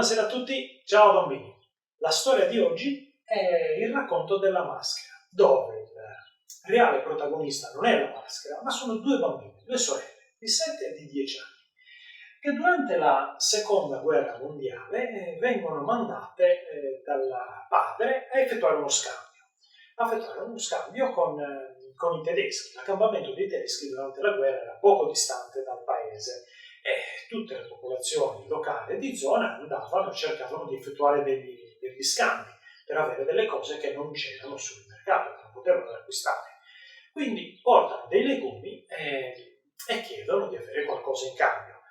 Buonasera a tutti, ciao bambini. La storia di oggi è il racconto della maschera, dove il reale protagonista non è la maschera, ma sono due bambini, due sorelle, di 7 e di 10 anni, che durante la seconda guerra mondiale vengono mandate dal padre a effettuare uno scambio con i tedeschi. L'accampamento dei tedeschi durante la guerra era poco distante dal paese e tutte le popolazioni locali di zona andavano e cercavano di effettuare degli scambi per avere delle cose che non c'erano sul mercato, che non potevano acquistare. Quindi portano dei legumi e chiedono di avere qualcosa in cambio.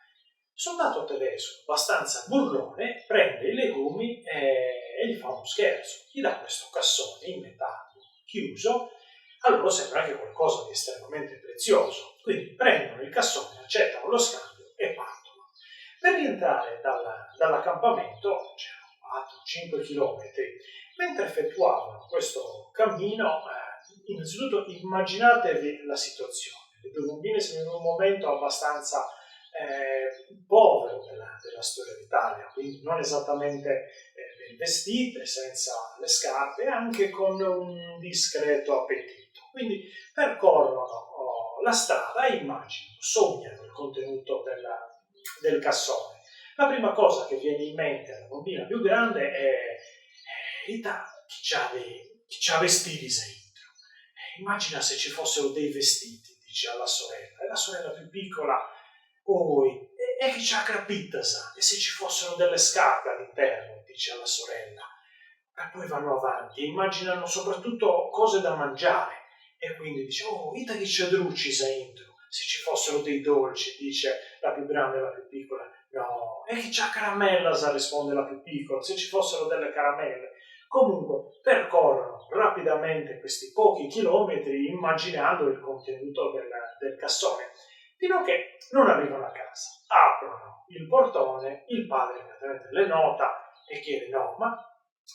Il soldato tedesco, abbastanza burlone, prende i legumi e gli fa uno scherzo. Gli dà questo cassone in metallo chiuso. A loro sembra anche qualcosa di estremamente prezioso. Quindi prendono il cassone, accettano lo scambio e partono. Per rientrare dall'accampamento, c'erano 4-5 chilometri, mentre effettuavano questo cammino, innanzitutto immaginatevi la situazione. Le due bambine sono in un momento abbastanza povero della storia d'Italia, quindi non esattamente ben vestite, senza le scarpe, anche con un discreto appetito. Quindi percorrono la strada e immaginano, sognano il contenuto del cassone. La prima cosa che viene in mente alla bambina più grande è chi c'ha vestiti dentro. Immagina se ci fossero dei vestiti, dice alla sorella. E la sorella più piccola, e che c'ha crapita, sa? E se ci fossero delle scarpe all'interno, dice alla sorella. E poi vanno avanti e immaginano soprattutto cose da mangiare. E quindi dice, ita che c'è drucci dentro. Se ci fossero dei dolci, dice la più grande e la più piccola. No, e che c'ha caramella, sa, risponde la più piccola. Se ci fossero delle caramelle. Comunque percorrono rapidamente questi pochi chilometri immaginando il contenuto del cassone, fino a che non arrivano a casa. Aprono il portone, il padre immediatamente le nota e chiede, no, ma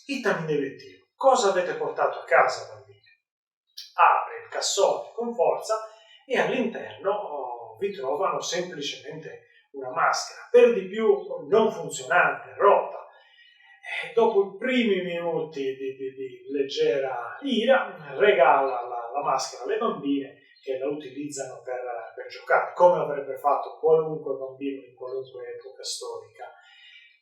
itami nevettino, cosa avete portato a casa, bambine? Apre il cassone con forza e all'interno vi trovano semplicemente una maschera, per di più non funzionante, rotta. E dopo i primi minuti di leggera ira, regala la maschera alle bambine che la utilizzano per giocare, come avrebbe fatto qualunque bambino in qualunque epoca storica.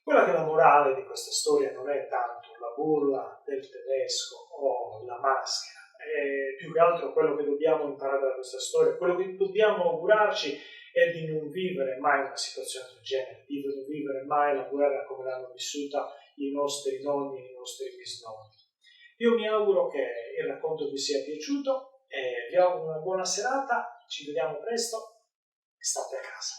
Quella che è la morale di questa storia non è tanto la burla del tedesco o la maschera, è più che altro quello che dobbiamo imparare da questa storia, quello che dobbiamo augurarci è di non vivere mai una situazione del genere, di non vivere mai la guerra come l'hanno vissuta i nostri nonni e i nostri bisnonni. Io mi auguro che il racconto vi sia piaciuto e vi auguro una buona serata, ci vediamo presto e state a casa.